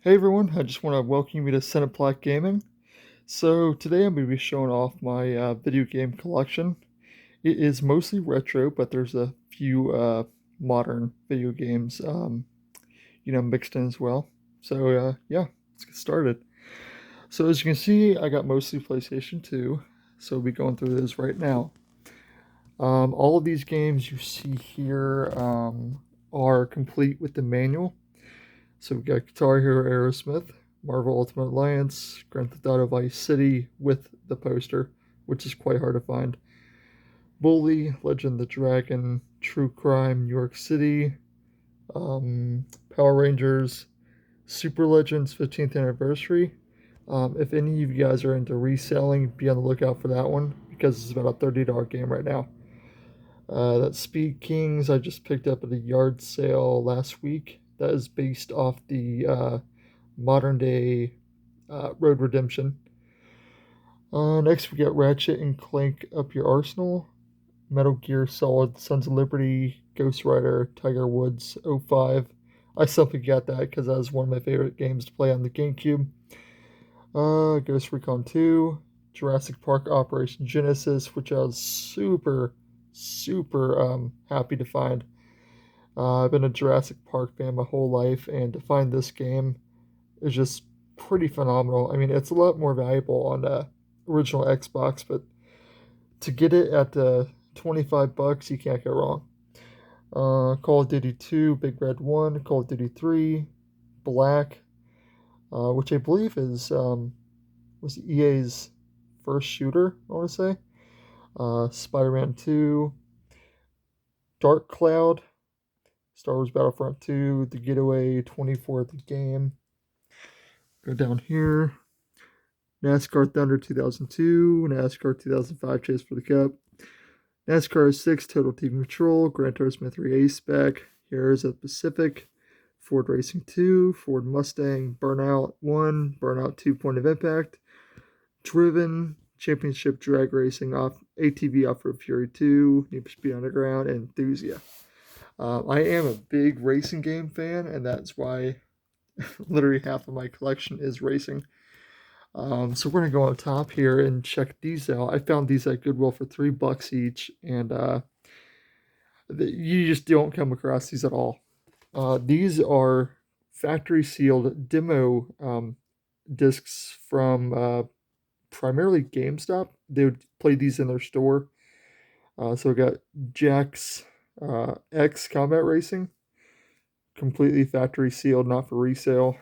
Hey everyone, I just want to welcome you to Seniplat Gaming. So today I'm going to be showing off my video game collection. It is mostly retro, but there's a few modern video games, mixed in as well. So yeah, let's get started. So as you can see, I got mostly PlayStation 2, so we'll be going through this right now. All of these games you see here are complete with the manual. So we got Guitar Hero Aerosmith, Marvel Ultimate Alliance, Grand Theft Auto Vice City with the poster, which is quite hard to find. Bully, Legend of the Dragon, True Crime, New York City, Power Rangers, Super Legends 15th Anniversary. If any of you guys are into reselling, be on the lookout for that one because it's about a $30 game right now. That Speed Kings I just picked up at a yard sale last week. That is based off the modern day Road Redemption. Next, we got Ratchet and Clank Up Your Arsenal, Metal Gear Solid Sons of Liberty, Ghost Rider, Tiger Woods 05. I simply got that because that was one of my favorite games to play on the GameCube. Ghost Recon 2, Jurassic Park Operation Genesis, which I was super happy to find. I've been a Jurassic Park fan my whole life, and to find this game is just pretty phenomenal. I mean, it's a lot more valuable on the original Xbox, but to get it at 25 bucks, you can't go wrong. Call of Duty 2, Big Red 1, Call of Duty 3, Black, which I believe is was EA's first shooter, I want to say. Spider-Man 2, Dark Cloud, Star Wars Battlefront 2, The Getaway, 24th game. Go down here. NASCAR Thunder 2002, NASCAR 2005 Chase for the Cup, NASCAR 6 Total Team Control, Gran Turismo 3 Ace Spec, Heroes of the Pacific, Ford Racing 2, Ford Mustang, Burnout 1, Burnout 2 Point of Impact, Driven, Championship Drag Racing, ATV Off-Road Fury 2, Need for Speed Underground, and Enthusia. I am a big racing game fan, and that's why literally half of my collection is racing. So we're gonna go on top here and check these out. I found these at Goodwill for $3 each, and you just don't come across these at all. These are factory sealed demo discs from primarily GameStop. They would play these in their store. So we got Jack's X Combat Racing, completely factory sealed, not for resale.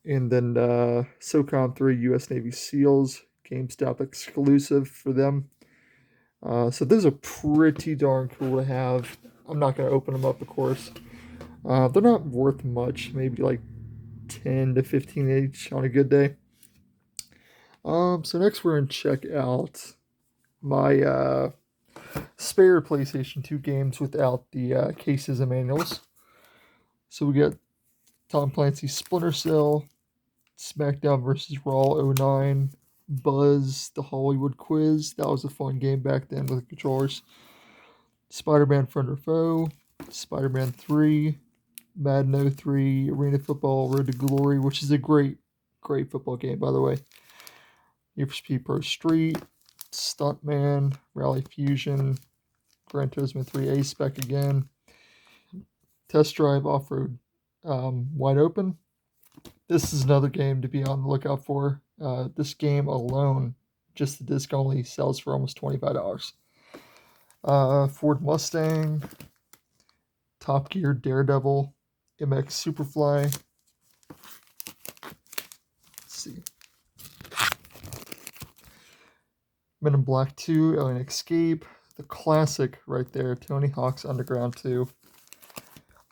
And then SOCOM 3 US Navy SEALs, GameStop exclusive for them. So those are pretty darn cool to have. I'm not going to open them up, of course. They're not worth much, maybe like 10 to 15 each on a good day. So next we're going to check out my spare PlayStation 2 games without the cases and manuals. So we got Tom Clancy's Splinter Cell, SmackDown vs. Raw 09, Buzz, the Hollywood Quiz. That was a fun game back then with the controllers. Spider-Man Friend or Foe, Spider-Man 3, Madden 03, Arena Football, Road to Glory, which is a great football game, by the way. Need for Speed Pro Street, Stuntman, Rally Fusion, Gran Turismo 3 A-Spec again, Test Drive Off-Road Wide Open. This is another game to be on the lookout for. This game alone, just the disc only, sells for almost $25. Ford Mustang, Top Gear Daredevil, MX Superfly. Let's see. Men in Black 2, Alien Escape, the classic right there, Tony Hawk's Underground 2.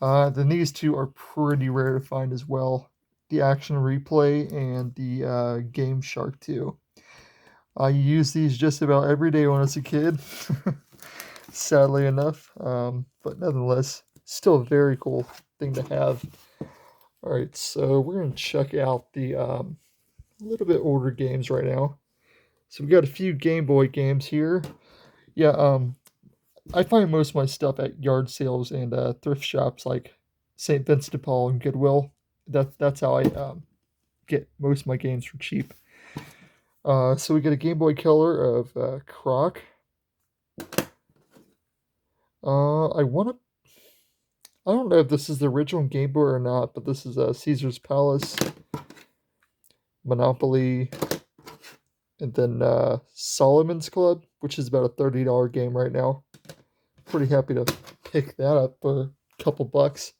Then these two are pretty rare to find as well. The Action Replay and the Game Shark 2. I used these just about every day when I was a kid, sadly enough. But nonetheless, still a very cool thing to have. All right, so we're going to check out the little bit older games right now. So we got a few Game Boy games here. Yeah, I find most of my stuff at yard sales and thrift shops like St. Vincent de Paul and Goodwill. That's how I get most of my games for cheap. So we get a Game Boy Color of Croc. I want to. I don't know if this is the original Game Boy or not, but this is Caesar's Palace, Monopoly, and then Solomon's Club, which is about a $30 game right now. Pretty happy to pick that up for a couple bucks.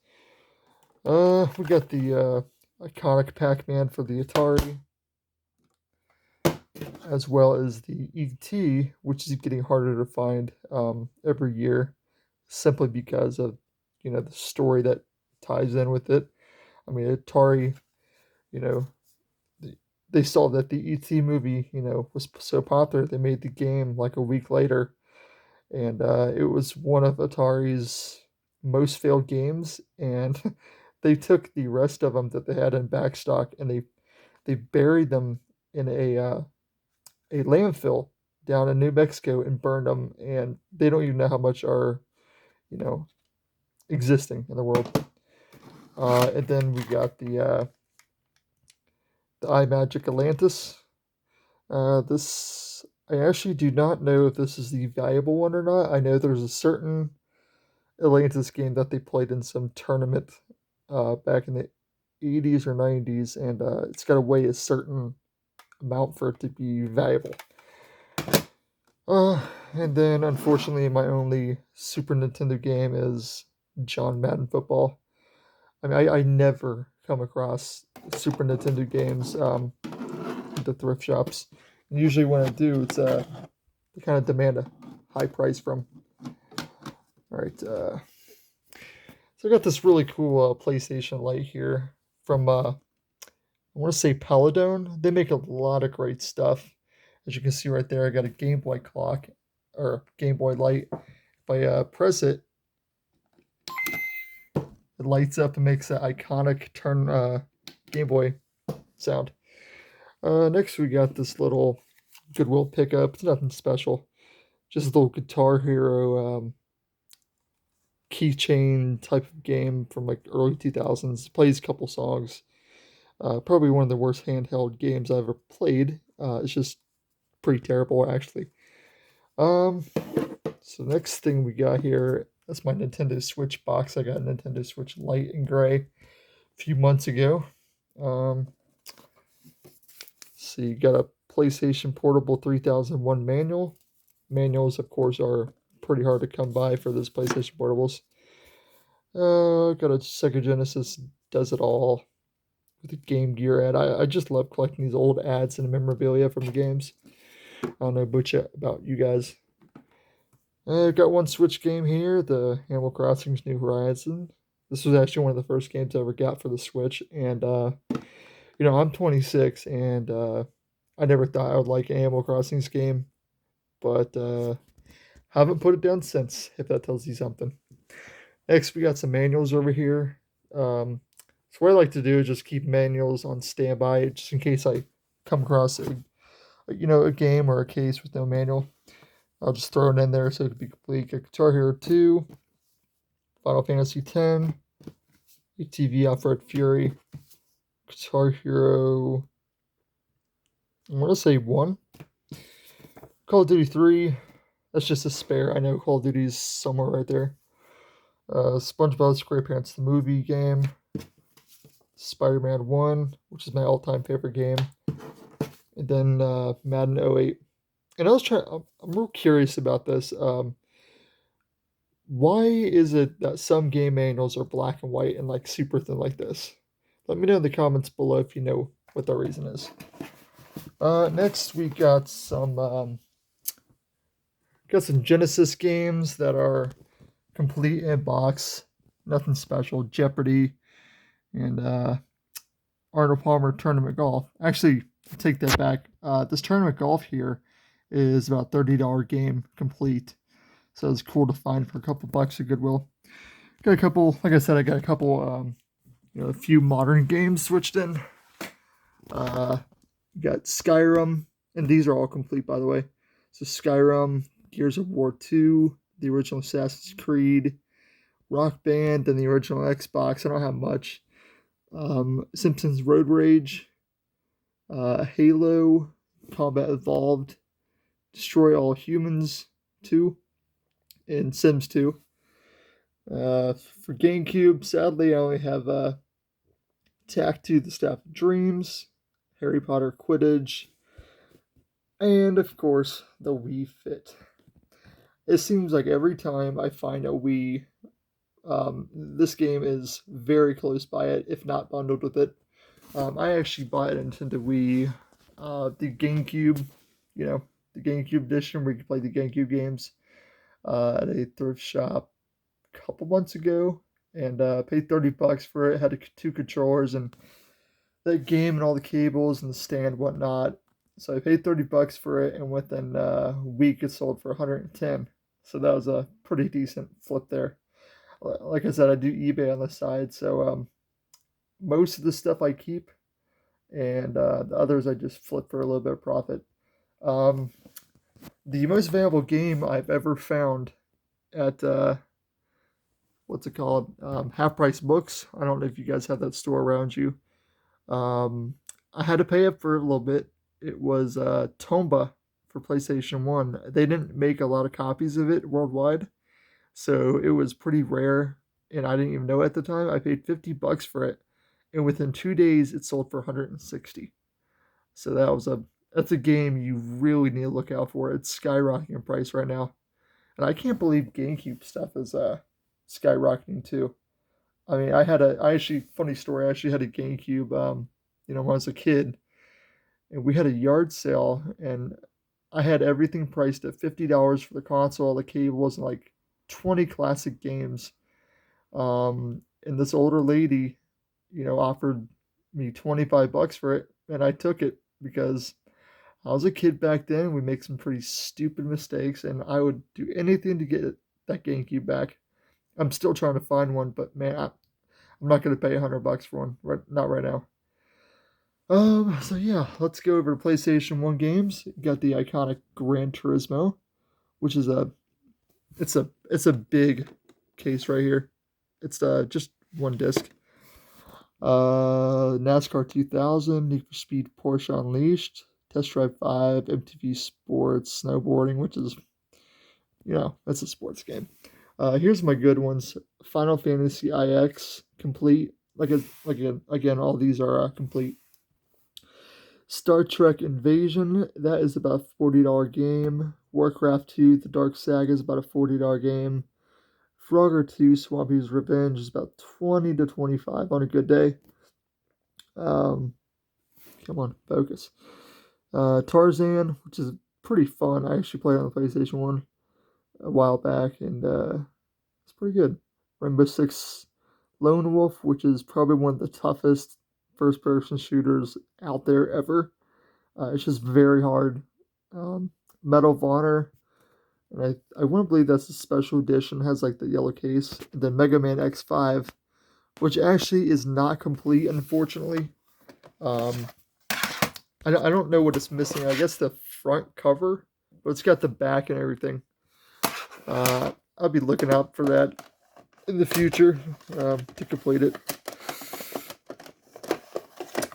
We got the iconic Pac-Man for the Atari, as well as the ET, which is getting harder to find every year, simply because of the story that ties in with it. I mean, Atari, you know, they saw that the ET movie, was so popular, they made the game like a week later, and it was one of Atari's most failed games, and they took the rest of them that they had in backstock and they buried them in a landfill down in New Mexico and burned them, and they don't even know how much are, you know, existing in the world. And then we got the iMagic Atlantis. This I actually do not know if this is the valuable one or not. I know there's a certain Atlantis game that they played in some tournament back in the 80s or 90s, and it's got to weigh a certain amount for it to be valuable. And then unfortunately, my only Super Nintendo game is John Madden Football. I mean, I never come across Super Nintendo games at the thrift shops. And usually when I do, it's they kind of demand a high price from. All right, so I got this really cool PlayStation Lite here from I want to say Paladone. They make a lot of great stuff. As you can see right there, I got a Game Boy clock or Game Boy Light. If I press it, it lights up and makes that iconic turn Game Boy sound. Next, we got this little Goodwill pickup. It's nothing special, just a little Guitar Hero keychain type of game from like early 2000s. Plays a couple songs. Probably one of the worst handheld games I ever played. It's just pretty terrible, actually. So next thing we got here, that's my Nintendo Switch box. I got a Nintendo Switch Lite in gray a few months ago. So you got a PlayStation Portable 3001 manual. Manuals, of course, are pretty hard to come by for those PlayStation Portables. Got a Sega Genesis Does It All with a Game Gear ad. I just love collecting these old ads and memorabilia from the games. I don't know about you guys. Got one Switch game here, the Animal Crossing's New Horizon. This was actually one of the first games I ever got for the Switch, and I'm 26, and I never thought I would like an Animal Crossing's game, but haven't put it down since, if that tells you something. Next, we got some manuals over here. So what I like to do is just keep manuals on standby, just in case I come across a game or a case with no manual. I'll just throw it in there so it can be complete. Got Guitar Hero 2, Final Fantasy X, ATV Off-Road Fury, Guitar Hero, I want to say 1, Call of Duty 3, that's just a spare. I know Call of Duty is somewhere right there. SpongeBob SquarePants the movie game, Spider-Man 1, which is my all-time favorite game, and then Madden 08. And I'm real curious about this. Why is it that some game manuals are black and white and like super thin like this? Let me know in the comments below if you know what the reason is. Next we got some Genesis games that are complete in box, nothing special. Jeopardy and Arnold Palmer Tournament Golf. Actually, take that back. This Tournament Golf here is about $30 game complete. So it's cool to find for a couple bucks at Goodwill. Got a couple, like I said, I got a couple, a few modern games switched in. Got Skyrim, and these are all complete, by the way. So Skyrim, Gears of War 2, the original Assassin's Creed, Rock Band, and the original Xbox. I don't have much. Simpsons Road Rage, Halo, Combat Evolved, Destroy All Humans 2, and Sims 2. For GameCube, sadly, I only have Tack 2, The Staff of Dreams, Harry Potter Quidditch, and of course, the Wii Fit. It seems like every time I find a Wii, this game is very close by it, if not bundled with it. I actually bought a Nintendo Wii, the GameCube, you know, the GameCube edition where you can play the GameCube games at a thrift shop a couple months ago, and paid $30 for it. Had two controllers and that game and all the cables and the stand and whatnot. So I paid $30 for it, and within a week it sold for 110. So that was a pretty decent flip there. Like I said, I do eBay on the side, so most of the stuff I keep, and the others I just flip for a little bit of profit. Um, the most valuable game I've ever found at what's it called? Half Price Books. I don't know if you guys have that store around you. Um, I had to pay up for a little bit. It was Tomba for PlayStation 1. They didn't make a lot of copies of it worldwide, so it was pretty rare, and I didn't even know at the time. I paid $50 for it, and within 2 days it sold for 160. So that's a game you really need to look out for. It's skyrocketing in price right now, and I can't believe GameCube stuff is skyrocketing too. I mean, I actually, funny story, I actually had a GameCube, when I was a kid, and we had a yard sale, and I had everything priced at $50 for the console, the cables, and like 20 classic games. And this older lady, offered me $25 for it, and I took it because I was a kid back then. We make some pretty stupid mistakes, and I would do anything to get that GameCube back. I'm still trying to find one, but man, I'm not going to pay $100 for one. Right, not right now. So yeah, let's go over to PlayStation 1 games. You got the iconic Gran Turismo, which is it's a big case right here. It's just one disc. NASCAR 2000, Need for Speed Porsche Unleashed, Test Drive 5, MTV Sports, Snowboarding, which is, that's a sports game. Here's my good ones. Final Fantasy IX complete. Again, all these are complete. Star Trek Invasion, that is about a $40 game. Warcraft 2, The Dark Saga is about a $40 game. Frogger 2, Swampy's Revenge is about 20 to 25 on a good day. Come on, focus. Tarzan, which is pretty fun. I actually played on the PlayStation 1 a while back, and it's pretty good. Rainbow Six Lone Wolf, which is probably one of the toughest first-person shooters out there ever. It's just very hard. Medal of Honor, and I want to believe that's a special edition. It has like the yellow case. And then Mega Man X5, which actually is not complete, unfortunately. I don't know what it's missing. I guess the front cover, but it's got the back and everything. I'll be looking out for that in the future to complete it.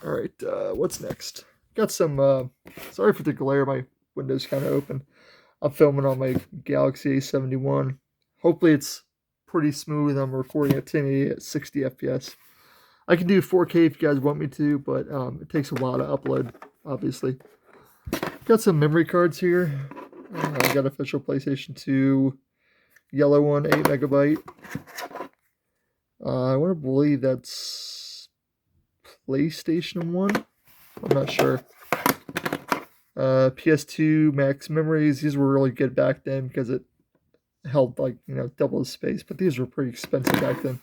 All right, what's next? Got some. Sorry for the glare. My window's kind of open. I'm filming on my Galaxy A71. Hopefully it's pretty smooth. I'm recording at 1080 at 60 FPS. I can do 4K if you guys want me to, but it takes a while to upload, obviously. Got some memory cards here. I got official PlayStation 2 yellow one, 8 megabyte. I want to believe that's PlayStation 1. I'm not sure. PS2 max memories. These were really good back then because it held double the space, but these were pretty expensive back then.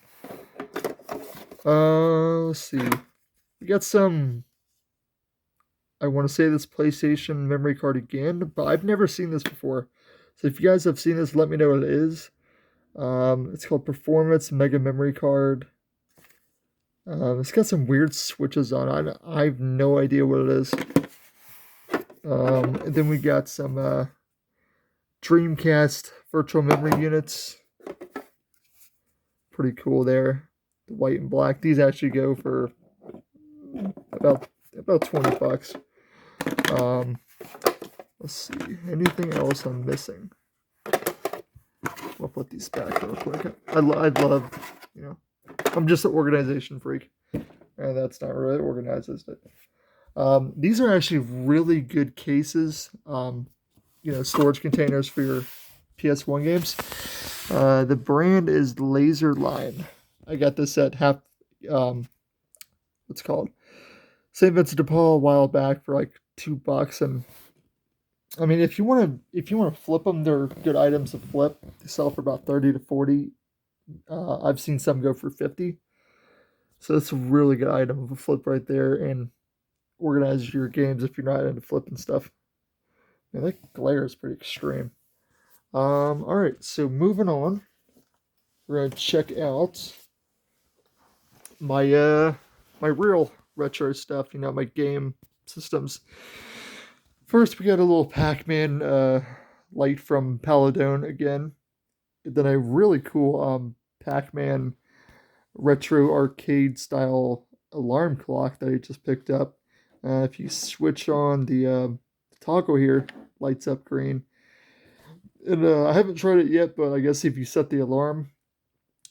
Let's see. We got some. I want to say this PlayStation memory card again, but I've never seen this before. So if you guys have seen this, let me know what it is. It's called Performance Mega Memory Card. It's got some weird switches on it. I have no idea what it is. And then we got some Dreamcast virtual memory units. Pretty cool there. The white and black. These actually go for about 20 bucks. Um, let's see. Anything else I'm missing? I'll put these back real quick. I love, you know, I'm just an organization freak, and that's not really organized, is it? These are actually really good cases. Storage containers for your PS1 games. The brand is Laser Line. I got this at um, what's it called St. Vincent de Paul a while back for like $2, and I mean if you want to flip them, they're good items to flip. They sell for about 30 to 40. I've seen some go for 50. So that's a really good item of a flip right there, and organize your games if you're not into flipping stuff. Man, that glare is pretty extreme. All right, so moving on, we're gonna check out my real retro stuff. My game systems. First, we got a little Pac-Man light from Paladone again. Then a really cool Pac-Man retro arcade style alarm clock that I just picked up. If you switch on the toggle here, lights up green. And I haven't tried it yet, but I guess if you set the alarm,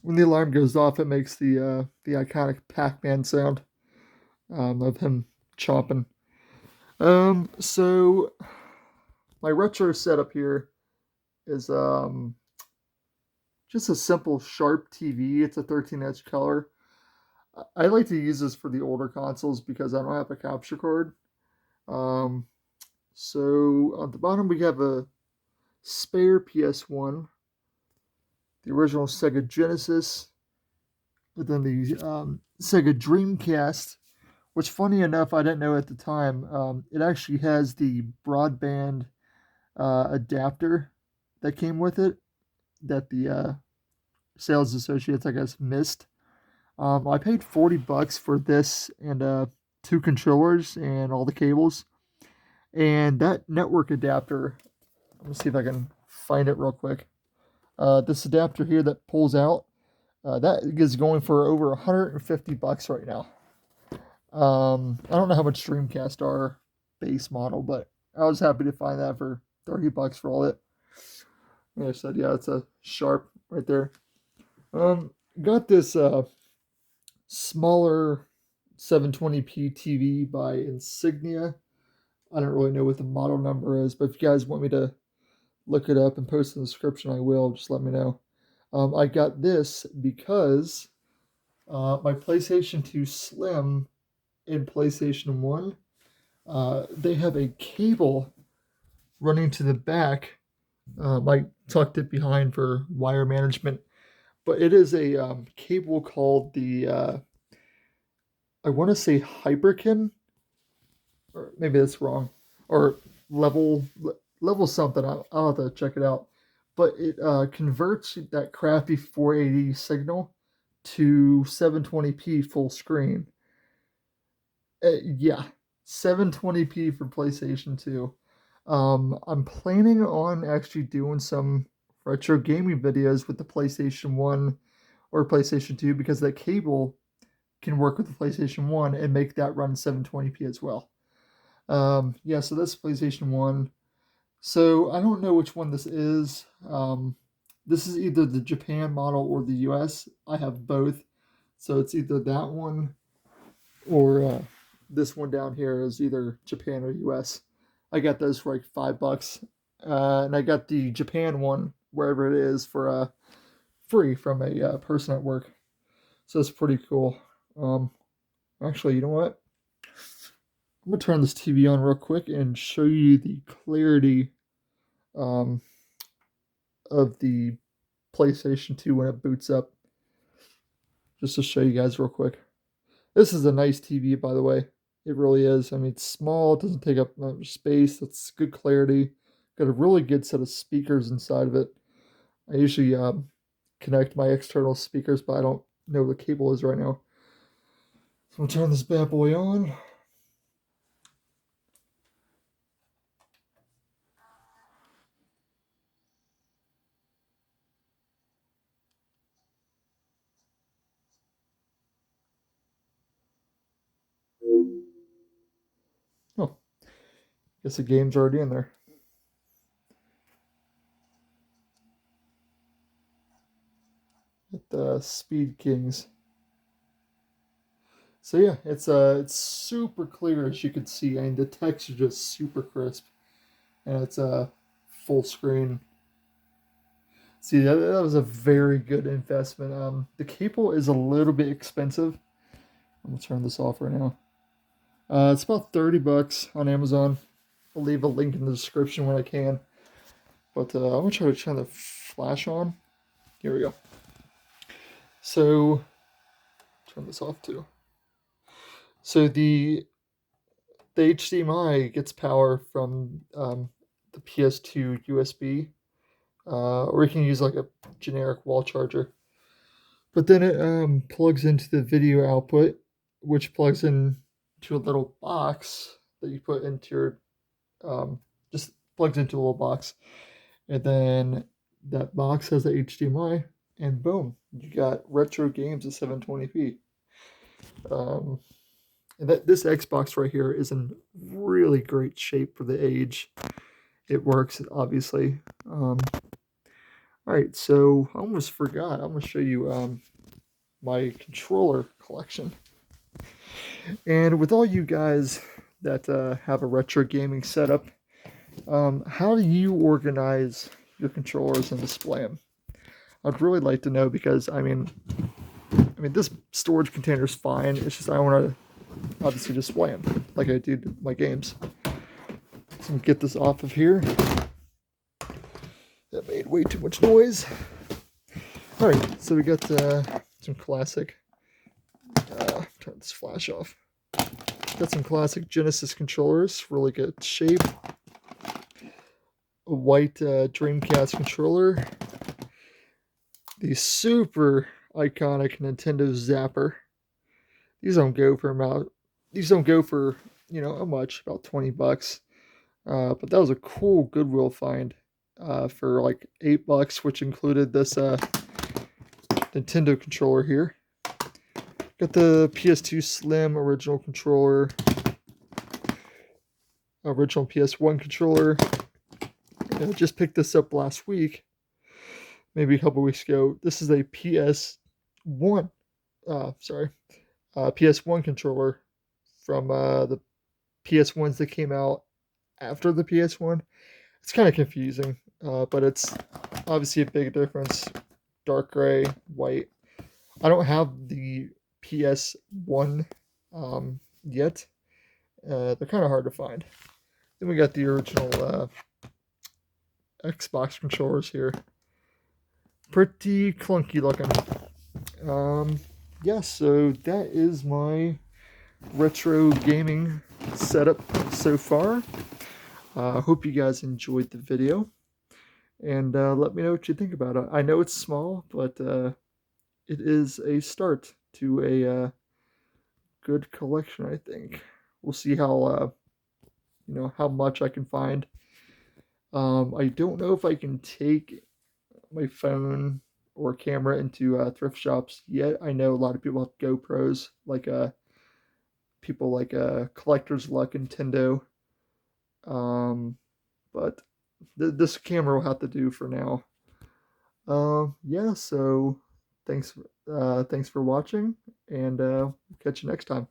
when the alarm goes off, it makes the iconic Pac-Man sound of him chomping. So my retro setup here is just a simple Sharp TV. It's a 13-inch color. I like to use this for the older consoles because I don't have a capture card. Um, so on the bottom we have a spare PS1, the original Sega Genesis, but then the Sega Dreamcast, which funny enough I didn't know at the time. It actually has the broadband adapter that came with it that the sales associates I guess missed. I paid $40 for this and two controllers and all the cables. And that network adapter, let me see if I can find it real quick. This adapter here that pulls out, that is going for over $150 right now. I don't know how much Dreamcast are base model, but I was happy to find that for $30 for all it. Like I said, yeah, it's a Sharp right there. Um, got this smaller 720p TV by Insignia. I don't really know what the model number is, but if you guys want me to look it up and post in the description, I will. Just let me know. I got this because my PlayStation 2 Slim and PlayStation 1, they have a cable running to the back. I tucked it behind for wire management, but it is a cable called I want to say Hyperkin, or maybe that's wrong, or level level something. I'll have to check it out. But it converts that crappy 480 signal to 720p full screen. Yeah, 720p for PlayStation 2. I'm planning on actually doing some retro gaming videos with the PlayStation 1 or PlayStation 2 because that cable can work with the PlayStation 1 and make that run 720p as well. Yeah, so that's PlayStation 1. So I don't know which one this is. This is either the Japan model or the US. I have both. So it's either that one or this one down here is either Japan or US. I got those for like $5. And I got the Japan one, wherever it is, for free from a person at work. So it's pretty cool. Um, Actually, you know what? I'm gonna turn this TV on real quick and show you the clarity um, of the PlayStation 2 when it boots up. Just to show you guys real quick. This is a nice TV, by the way. It really is. I mean, it's small. It doesn't take up much space. It's good clarity. Got a really good set of speakers inside of it. I usually connect my external speakers, but I don't know where the cable is right now. So I'm gonna turn this bad boy on. Guess the game's already in there. At the Speed Kings. So yeah, it's super clear as you can see. I mean, the text is just super crisp, and it's a full screen. See, that was a very good investment. The cable is a little bit expensive. I'm gonna turn this off right now. It's about $30 on Amazon. I'll leave a link in the description when I can. But I'm gonna try to turn the flash on. Here we go. So turn this off too. So the HDMI gets power from the PS2 USB, or you can use like a generic wall charger. But then it plugs into the video output, which plugs in to a little box that you put into your just plugs into a little box, and then that box has the HDMI, and boom, you got retro games at 720p. Um, and this Xbox right here is in really great shape for the age. It works, obviously. All right, so I almost forgot. I'm going to show you my controller collection. And with all you guys that have a retro gaming setup, how do you organize your controllers and display them? I'd really like to know because I mean this storage container is fine. It's just I want to obviously display them like I do my games. So get this off of here. That made way too much noise. All right, so we got some classic. Turn this flash off. Got some classic Genesis controllers, really good shape. A white Dreamcast controller. The super iconic Nintendo Zapper. These don't go for how much, about $20. But that was a cool Goodwill find for like $8, which included this Nintendo controller here. Got the PS2 Slim original controller, original PS1 controller. I just picked this up last week, maybe a couple weeks ago. This is a PS1 controller from the PS1s that came out after the PS1. It's kind of confusing, but it's obviously a big difference. Dark gray, white. I don't have the PS1 yet. They're kind of hard to find. Then we got the original Xbox controllers here. Pretty clunky looking. Yeah, so that is my retro gaming setup so far. Hope you guys enjoyed the video, and let me know what you think about it. I know it's small, but it is a start to a good collection, I think. We'll see how how much I can find. I don't know if I can take my phone or camera into thrift shops yet. I know a lot of people have GoPros, like people like Collector's Luck, Nintendo. But this camera will have to do for now. Yeah, so thanks for watching, and catch you next time.